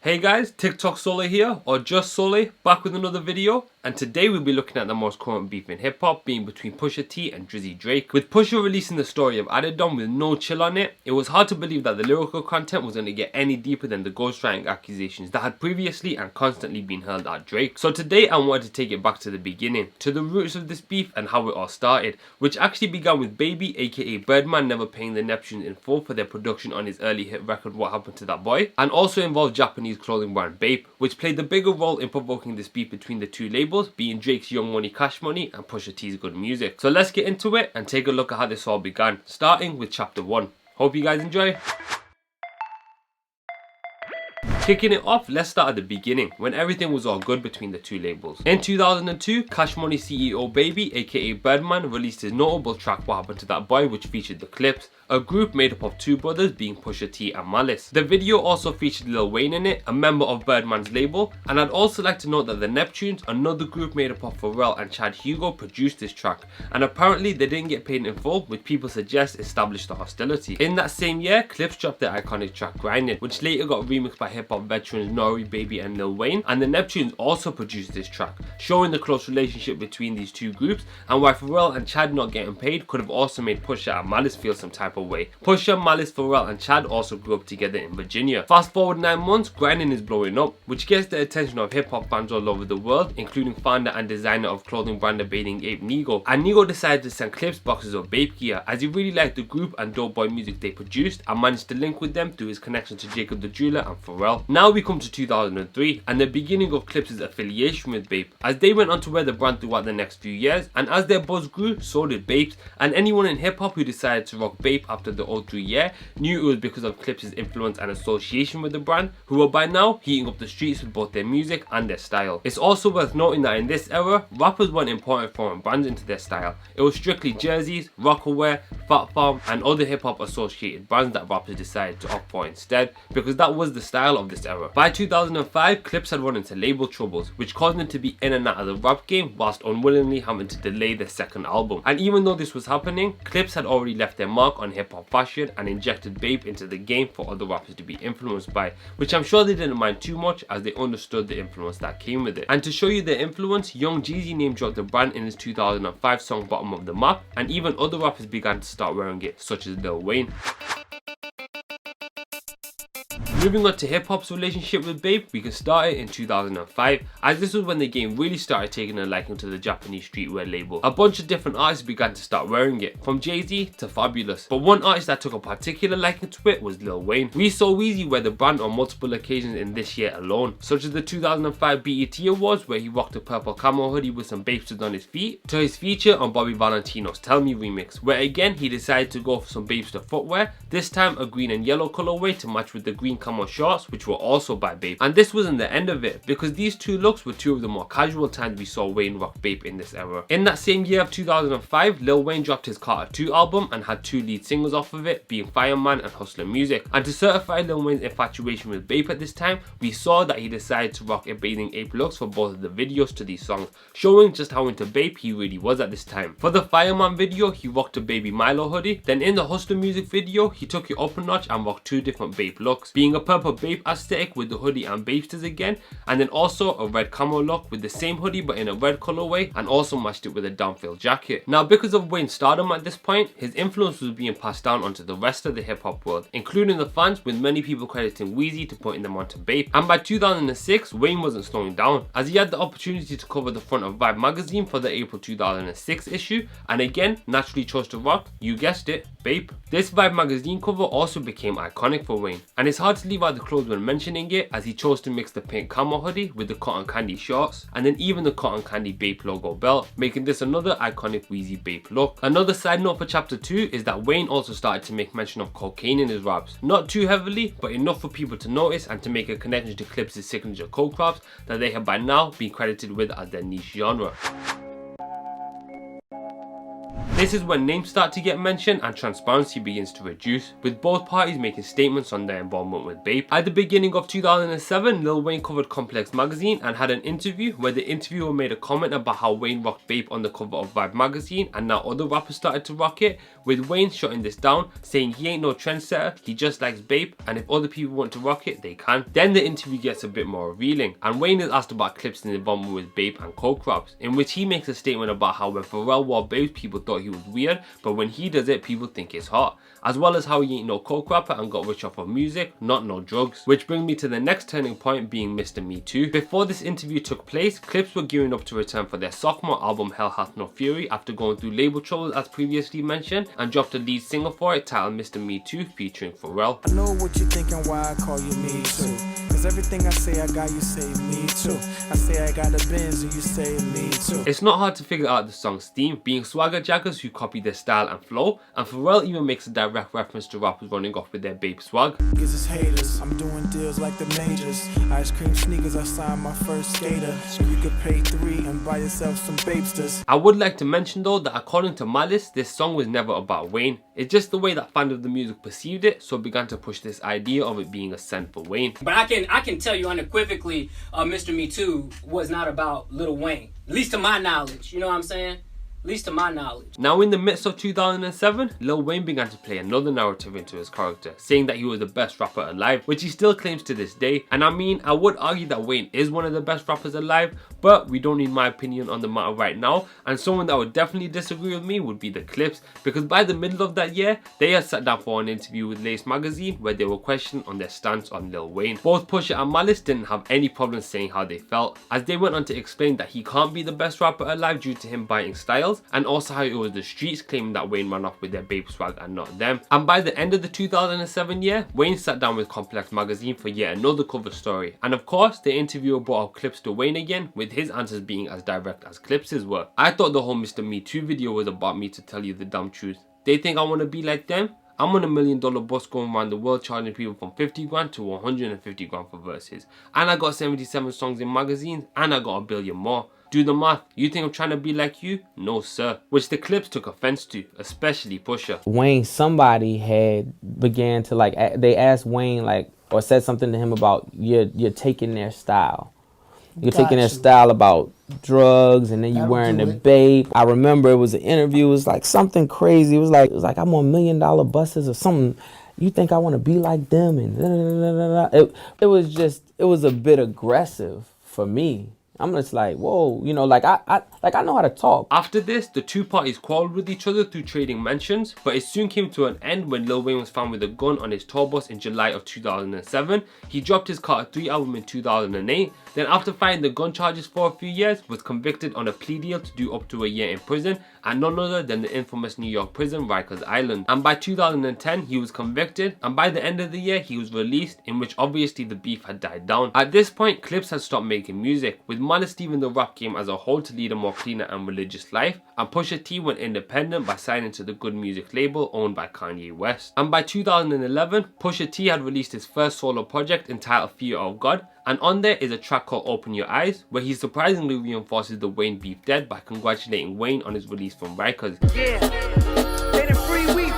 Hey guys, TikTok Sole here, or just Sole, back with another video. And today we'll be looking at the most current beef in hip hop, being between Pusha T and Drizzy Drake. With Pusha releasing the story of Adidon with no chill on it, it was hard to believe that the lyrical content was going to get any deeper than the ghostwriting accusations that had previously and constantly been hurled at Drake. So today I wanted to take it back to the beginning, to the roots of this beef and how it all started, which actually began with Bape, aka Birdman, never paying the Neptunes in full for their production on his early hit record What Happened to That Boy, and also involved Japanese clothing brand Bape, which played the bigger role in provoking this beef between the two labels, being Drake's Young Money Cash Money and Pusha T's Good Music. So let's get into it and take a look at how this all began, starting with chapter 1. Hope you guys enjoy. Kicking it off, let's start at the beginning, when everything was all good between the two labels. In 2002, Cash Money CEO Bape, aka Birdman, released his notable track What Happened to That Boy, which featured the Clipse, a group made up of two brothers being Pusha T and Malice. The video also featured Lil Wayne in it, a member of Birdman's label, and I'd also like to note that the Neptunes, another group made up of Pharrell and Hugo, produced this track, and apparently they didn't get paid in full, which people suggest established the hostility. In that same year, Clipse dropped their iconic track Grinding, which later got remixed by hip-hop veterans Nori, Bape and Lil Wayne, and the Neptunes also produced this track, showing the close relationship between these two groups and why Pharrell and Chad not getting paid could have also made Pusha and Malice feel some type of way. Pusha, Malice, Pharrell and Chad also grew up together in Virginia. Fast forward 9 months, Grinding is blowing up, which gets the attention of hip hop fans all over the world, including founder and designer of clothing brand A Bathing Ape, Nigo. And Nigo decided to send Clipse boxes of Bape gear, as he really liked the group and dope boy music they produced, and managed to link with them through his connection to Jacob the Jeweler and Pharrell. Now we come to 2003 and the beginning of Clipse's affiliation with Bape, as they went on to wear the brand throughout the next few years, and as their buzz grew, so did Bape's, and anyone in hip hop who decided to rock Bape after the 03 year knew it was because of Clipse's influence and association with the brand, who were by now heating up the streets with both their music and their style. It's also worth noting that in this era, rappers weren't importing foreign brands into their style. It was strictly jerseys, Rockaware, Fat Farm and other hip hop associated brands that rappers decided to opt for instead, because that was the style of this era. By 2005, Clipse had run into label troubles, which caused them to be in and out of the rap game whilst unwillingly having to delay their second album. And even though this was happening, Clipse had already left their mark on hip hop fashion and injected Bape into the game for other rappers to be influenced by, which I'm sure they didn't mind too much as they understood the influence that came with it. And to show you their influence, Young Jeezy name dropped the brand in his 2005 song Bottom of the Map, and even other rappers began to start wearing it, such as Lil Wayne. Moving on to hip hop's relationship with Bape, we can start it in 2005, as this was when the game really started taking a liking to the Japanese streetwear label. A bunch of different artists began to start wearing it, from Jay-Z to Fabulous, but one artist that took a particular liking to it was Lil Wayne. We saw Weezy wear the brand on multiple occasions in this year alone, such as the 2005 BET Awards where he rocked a purple camo hoodie with some Bape studs on his feet, to his feature on Bobby Valentino's Tell Me remix, where again he decided to go for some Bape stud footwear, this time a green and yellow colorway to match with the green camo shorts, which were also by Bape. And this wasn't the end of it, because these two looks were two of the more casual times we saw Wayne rock Bape in this era. In that same year of 2005, Lil Wayne dropped his Carter 2 album and had two lead singles off of it, being Fireman and Hustler Music. And to certify Lil Wayne's infatuation with Bape at this time, we saw that he decided to rock A Bathing Ape looks for both of the videos to these songs, showing just how into Bape he really was at this time. For the Fireman video, he rocked a Baby Milo hoodie, then in the Hustler Music video, he took it up a notch and rocked two different Bape looks, being a purple Bape aesthetic with the hoodie and Bape studs again, and then also a red camo look with the same hoodie but in a red colorway, and also matched it with a downfield jacket. Now, because of Wayne's stardom at this point, his influence was being passed down onto the rest of the hip hop world, including the fans, with many people crediting Weezy to putting them onto Bape. And by 2006, Wayne wasn't slowing down, as he had the opportunity to cover the front of Vibe magazine for the April 2006 issue, and again naturally chose to rock, you guessed it, Bape. This Vibe magazine cover also became iconic for Wayne, and it's hard to leave out the clothes when mentioning it, as he chose to mix the pink camo hoodie with the cotton candy shorts, and then even the cotton candy Bape logo belt, making this another iconic Weezy Bape look. Another side note for chapter 2 is that Wayne also started to make mention of cocaine in his raps, not too heavily but enough for people to notice and to make a connection to Clipse's signature coke raps that they have by now been credited with as their niche genre. This is when names start to get mentioned and transparency begins to reduce, with both parties making statements on their involvement with Bape. At the beginning of 2007, Lil Wayne covered Complex magazine and had an interview where the interviewer made a comment about how Wayne rocked Bape on the cover of Vibe magazine, and now other rappers started to rock it, with Wayne shutting this down, saying he ain't no trendsetter, he just likes Bape, and if other people want to rock it, they can. Then the interview gets a bit more revealing, and Wayne is asked about Clipse's involvement with Bape and coke raps, in which he makes a statement about how when Pharrell wore Bape, people thought he was weird, but when he does it, people think it's hot, as well as how he ain't no coke rapper and got rich off of music, not no drugs. Which brings me to the next turning point, being Mr. Me Too. Before this interview took place, Clipse were gearing up to return for their sophomore album Hell Hath No Fury after going through label trouble as previously mentioned, and dropped a lead single for it titled Mr. Me Too featuring Pharrell. I know what you're thinking, why I call you Me Too. Cause everything I say I got, you say Me Too. I say I got a Benz and you say Me Too. It's not hard to figure out the song's theme, being swagger jackers who copy their style and flow, and Pharrell even makes a direct reference to rappers running off with their Bape swag. Cause it's haters, I'm doing deals like the majors. Ice cream sneakers, I signed my first skater. You could pay 3 and buy yourself some Bapesters. I would like to mention though that according to Malice, this song was never about Wayne. It's just the way that fans of the music perceived it, so began to push this idea of it being a send for Wayne. But I can tell you unequivocally, Mr. Me Too was not about Lil Wayne. At least to my knowledge, you know what I'm saying? At least to my knowledge. Now in the midst of 2007, Lil Wayne began to play another narrative into his character, saying that he was the best rapper alive, which he still claims to this day. And I mean, I would argue that Wayne is one of the best rappers alive, but we don't need my opinion on the matter right now. And someone that would definitely disagree with me would be the Clipse, because by the middle of that year, they had sat down for an interview with Lace magazine where they were questioned on their stance on Lil Wayne. Both Pusha and Malice didn't have any problem saying how they felt, as they went on to explain that he can't be the best rapper alive due to him biting styles, and also how it was the streets claiming that Wayne ran off with their Bape swag and not them. And by the end of the 2007 year, Wayne sat down with Complex magazine for yet another cover story, and of course the interviewer brought up Clipse to Wayne again, with his answers being as direct as Clipse's were. I thought the whole Mr. Me Too video was about me to tell you the damn truth. They think I want to be like them? I'm on $1 million bus going around the world charging people from 50 grand to 150 grand for verses, and I got 77 songs in magazines, and I got 1 billion more. Do the math. You think I'm trying to be like you? No sir. Which the Clipse took offense to, especially Pusha. Wayne, somebody had began to like, they asked Wayne like, or said something to him about you're taking their style. You're taking their style about drugs, and then you wearing the Bape. I remember it was an interview. It was like something crazy. It was like I'm on $1 million buses or something. You think I want to be like them? And it was a bit aggressive for me. I'm just like, whoa, you know, like I know how to talk. After this, the two parties quarreled with each other through trading mentions, but it soon came to an end when Lil Wayne was found with a gun on his tour bus in July of 2007. He dropped his Carter 3 album in 2008. Then after fighting the gun charges for a few years, was convicted on a plea deal to do up to a year in prison at none other than the infamous New York prison, Rikers Island. And by 2010, he was convicted, and by the end of the year, he was released, in which obviously the beef had died down. At this point, Clipse had stopped making music, with Malice leaving the rap game as a whole to lead a more cleaner and religious life, and Pusha T went independent by signing to the Good Music label owned by Kanye West. And by 2011, Pusha T had released his first solo project entitled Fear of God, and on there is a track called Open Your Eyes, where he surprisingly reinforces the Wayne beef dead by congratulating Wayne on his release from Rikers. Yeah, they the free weepy.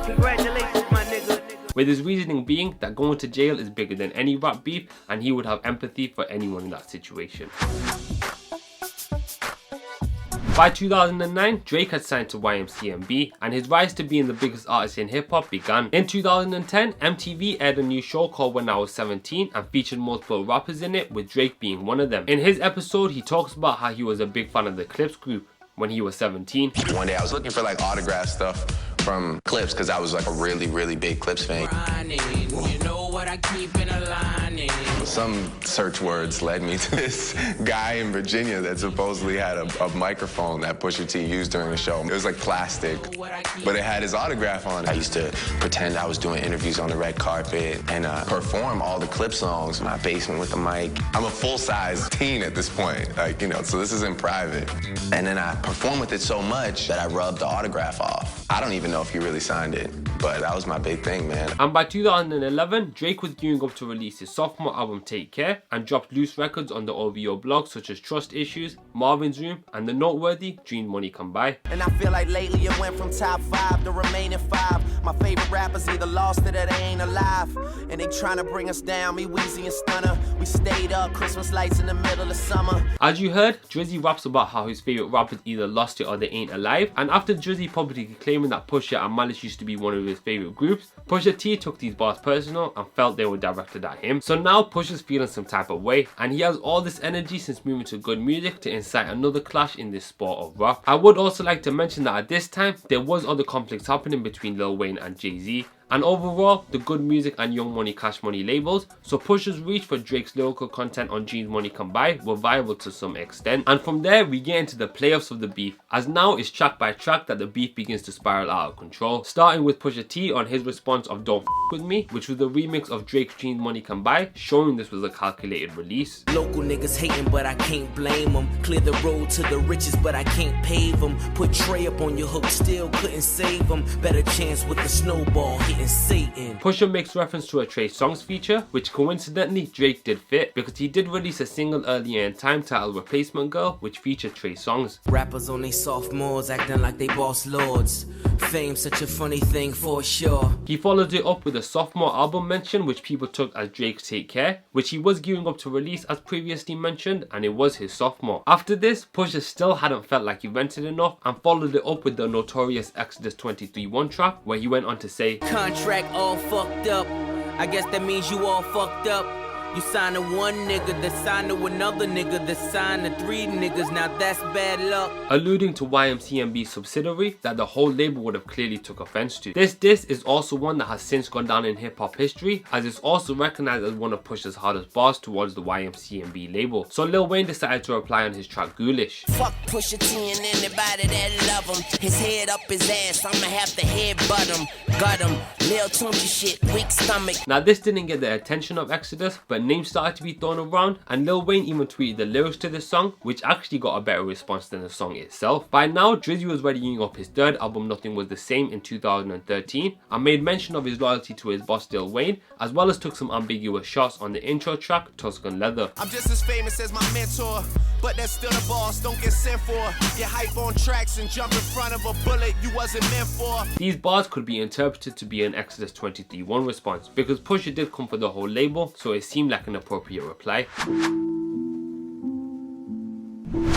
Congratulations, my nigga. With his reasoning being that going to jail is bigger than any rap beef, and he would have empathy for anyone in that situation. By 2009, Drake had signed to YMCMB, and his rise to being the biggest artist in hip-hop began. In 2010, MTV aired a new show called When I Was 17 and featured multiple rappers in it, with Drake being one of them. In his episode, he talks about how he was a big fan of the Clipse group when he was 17. One day I was looking for like autograph stuff from Clipse because I was like a really big Clipse fan. You know what I keep in a line. Some search words led me to this guy in Virginia that supposedly had a microphone that Pusha T used during the show. It was like plastic, but it had his autograph on it. I used to pretend I was doing interviews on the red carpet and perform all the Clipse songs in my basement with the mic. I'm a full-size teen at this point, like, you know, so this is in private. And then I performed with it so much that I rubbed the autograph off. I don't even know if he really signed it, but that was my big thing, man. And by 2011, Drake Drake was gearing up to release his sophomore album Take Care and dropped loose records on the OVO blog such as Trust Issues, Marvin's Room and the noteworthy Dream Money Come By. And I feel like lately it went from top 5 to remaining 5. My favorite rappers either lost it or they ain't alive. And they trying to bring us down, me, Weezy and Stunner. We stayed up, Christmas lights in the middle of summer. As you heard, Drizzy raps about how his favorite rappers either lost it or they ain't alive. And after Drizzy publicly claiming that Pusha and Malice used to be one of his favorite groups, Pusha T took these bars personal and felt they were directed at him. So now Pusha's feeling some type of way, and he has all this energy since moving to good music to incite another clash in this sport of rap. I would also like to mention that at this time there was other conflicts happening between Lil Wayne and Jay-Z, and overall the Good Music and Young Money Cash Money labels, so Pusha's reach for Drake's lyrical content on Dream Money Come By were viable to some extent. And from there we get into the playoffs of the beef, as now it's track by track that the beef begins to spiral out of control, starting with Pusha T on his response of Don't F With Me, which was the remix of Drake's Dream Money Come By, showing this was a calculated release. Local niggas hating but I can't blame them. Clear the road to the riches but I can't pave them. Put Trey up on your hook, still couldn't save them. Better chance with the snowball hitting Satan. Pusha makes reference to a Trey Songz feature, which coincidentally Drake did fit because he did release a single earlier in time titled Replacement Girl, which featured Trey Songz. Rappers on they sophomores acting like they boss lords. Fame such a funny thing for sure. He followed it up with a sophomore album mention, which people took as Drake's Take Care, which he was gearing up to release as previously mentioned, and it was his sophomore. After this, Pusha still hadn't felt like he vented enough and followed it up with the notorious Exodus 23-1 track, where he went on to say, Contract all fucked up. I guess that means you all fucked up. You signed to one nigga that signed to another nigga that signed to 3 niggas. Now that's bad luck. Alluding to YMCMB's subsidiary that the whole label would have clearly took offense to. This diss is also one that has since gone down in hip hop history, as it's also recognized as one of Pusha's hardest bars towards the YMCMB label. So Lil Wayne decided to reply on his track Ghoulish. Fuck Pusha T and anybody that love him. His head up his ass, I'ma have to headbutt him. Got him, Lil Tunky shit, weak stomach. Now this didn't get the attention of Exodus, but names started to be thrown around, and Lil Wayne even tweeted the lyrics to this song, which actually got a better response than the song itself. By now, Drizzy was readying up his third album Nothing Was The Same in 2013, and made mention of his loyalty to his boss Lil Wayne, as well as took some ambiguous shots on the intro track Tuscan Leather. I'm just as famous as my mentor, but that's still the boss, don't get sent for. Get hype on tracks and jump in front of a bullet you wasn't meant for. These bars could be interpreted to be an Exodus 23-1 response, because Pusha did come for the whole label, so it seemed like an appropriate reply.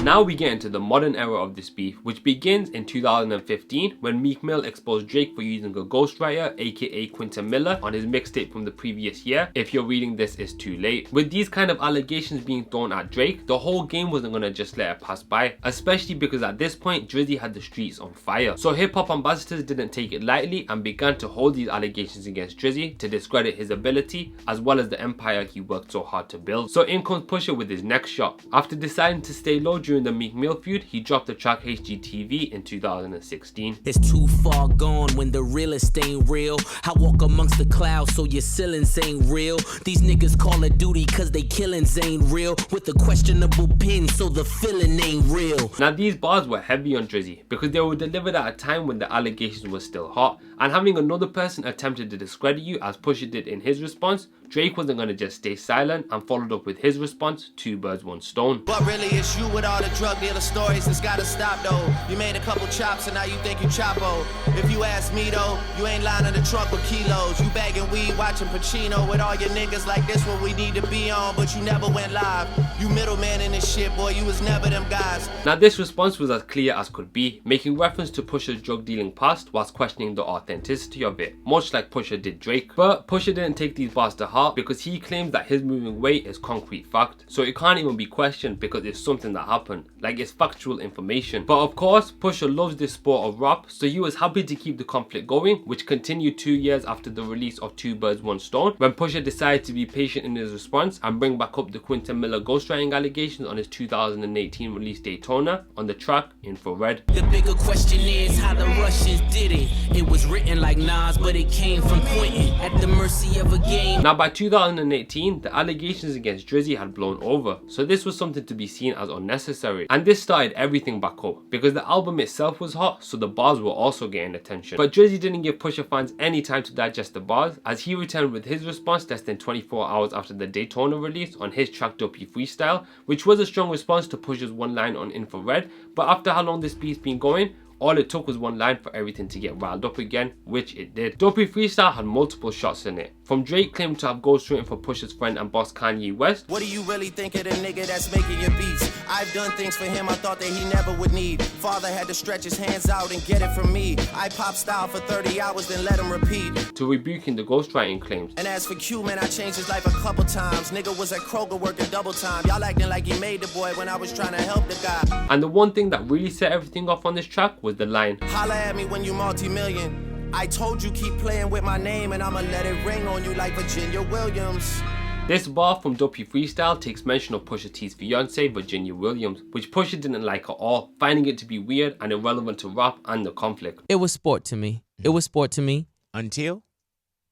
Now we get into the modern era of this beef, which begins in 2015 when Meek Mill exposed Drake for using a ghostwriter, aka Quentin Miller, on his mixtape from the previous year. If you're reading this, it's too late. With these kind of allegations being thrown at Drake, the whole game wasn't gonna just let it pass by, especially because at this point Drizzy had the streets on fire. So hip hop ambassadors didn't take it lightly and began to hold these allegations against Drizzy to discredit his ability as well as the empire he worked so hard to build. So in comes Pusha with his next shot. After deciding to stay low during the Meek Mill feud, he dropped the track HGTV in 2016. It's too far gone when the realest ain't real. I walk amongst the clouds so your ceilings ain't real. These niggas call it duty cause they killings ain't real. With a questionable pin so the feeling ain't real. Now these bars were heavy on Drizzy because they were delivered at a time when the allegations were still hot, and having another person attempted to discredit you as Pusha did in his response, Drake wasn't gonna just stay silent and followed up with his response, 2 birds 1 stone. But really it's you with all the drug dealer stories that's gotta stop though. You made a couple chops and now you think you Chapo. If you ask me though, you ain't lying in the trunk with kilos. You bagging weed, watching Pacino with all your niggas like this what we need to be on, but you never went live. You middleman in this shit, boy, you was never them guys. Now this response was as clear as could be, making reference to Pusha's drug dealing past whilst questioning the authenticity of it, much like Pusha did Drake. But Pusha didn't take these bars to heart because he claims that his moving weight is concrete fact, so it can't even be questioned because it's something that happened, like it's factual information. But of course, Pusha loves this sport of rap, so he was happy to keep the conflict going, which continued 2 years after the release of 2 birds 1 stone, when Pusha decided to be patient in his response and bring back up the Quentin Miller ghostwriting allegations on his 2018 release Daytona on the track Infrared. The bigger question is how the Russians did it. It was written like Nas, but it came from Quentin at the mercy of a game. Now by by 2018, the allegations against Drizzy had blown over, so this was something to be seen as unnecessary. And this started everything back up, because the album itself was hot, so the bars were also getting attention. But Drizzy didn't give Pusha fans any time to digest the bars, as he returned with his response less than 24 hours after the Daytona release on his track Dopey Freestyle, which was a strong response to Pusha's one line on Infrared. But after how long this beef's been going, all it took was one line for everything to get riled up again, which it did. Dopey Freestyle had multiple shots in it, from Drake claiming to have ghostwritten for Pusha's friend and boss Kanye West. What do you really think of the nigga that's making your beats? I've done things for him I thought that he never would need. Father had to stretch his hands out and get it from me. I pop style for 30 hours, then let him repeat. To rebuking the ghostwriting claims. And as for Q, man, I changed his life a couple times. Nigga was at Kroger working double time. Y'all acting like he made the boy when I was trying to help the guy. And the one thing that really set everything off on this track was the line, holla at me when you multi-million. I told you keep playing with my name and I'ma let it ring on you like Virginia Williams. This bar from Dopey Freestyle takes mention of Pusha T's fiancée, Virginia Williams, which Pusha didn't like at all, finding it to be weird and irrelevant to rap and the conflict. It was sport to me. It was sport to me. Until?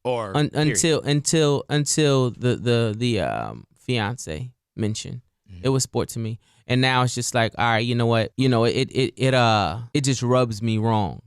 Or until the fiance mention. It was sport to me. And now it's just like, all right, you know what? You know, it just rubs me wrong.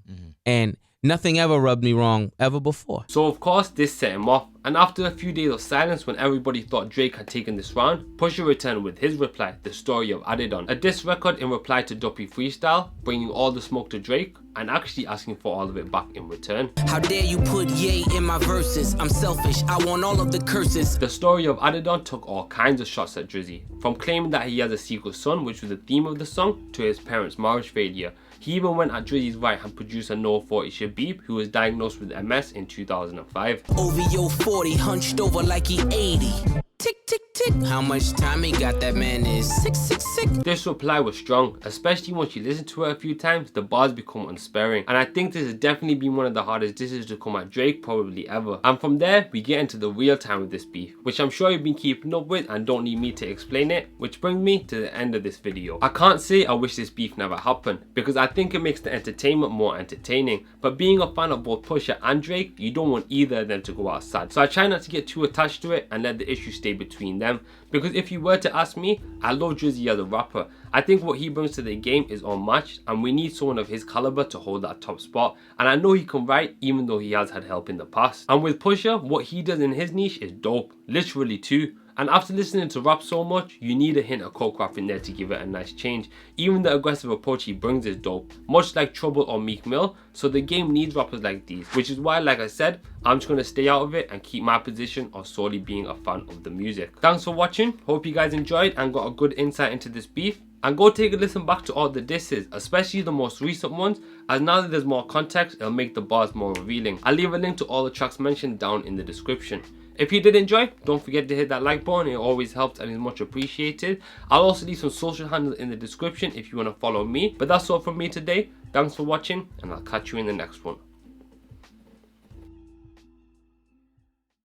And nothing ever rubbed me wrong ever before. So of course this set him off, and after a few days of silence when everybody thought Drake had taken this round, Pusha returned with his reply, The Story of Adidon, a diss record in reply to Dopey Freestyle, bringing all the smoke to Drake and actually asking for all of it back in return. How dare you put yay in my verses? I'm selfish, I want all of the curses. The Story of Adidon took all kinds of shots at Drizzy, from claiming that he has a secret son, which was the theme of the song, to his parents' marriage failure. He even went at Drizzy's right hand producer No 40 Shabib, who was diagnosed with MS in 2005. OVO 40 hunched over like he 80. Tick, tick, tick. How much time he got, that man is sick, sick, sick. This reply was strong, especially once you listen to it a few times, the bars become unsparing. And I think this has definitely been one of the hardest disses to come at Drake probably ever. And from there, we get into the real time with this beef, which I'm sure you've been keeping up with and don't need me to explain it, which brings me to the end of this video. I can't say I wish this beef never happened, because I think it makes the entertainment more entertaining. But being a fan of both Pusha and Drake, you don't want either of them to go outside. So I try not to get too attached to it and let the issue stay between them. Because if you were to ask me, I love Drizzy as a rapper. I think what he brings to the game is unmatched, and we need someone of his caliber to hold that top spot. And I know he can write, even though he has had help in the past. And with Pusha, what he does in his niche is dope, literally too. And after listening to rap so much, you need a hint of coke rap in there to give it a nice change. Even the aggressive approach he brings is dope, much like Trouble or Meek Mill, so the game needs rappers like these, which is why, like I said, I'm just going to stay out of it and keep my position of solely being a fan of the music. Thanks for watching, hope you guys enjoyed and got a good insight into this beef. And go take a listen back to all the disses, especially the most recent ones, as now that there's more context, it'll make the bars more revealing. I'll leave a link to all the tracks mentioned down in the description. If you did enjoy, don't forget to hit that like button, it always helps and is much appreciated. I'll also leave some social handles in the description if you want to follow me. But that's all from me today, thanks for watching and I'll catch you in the next one.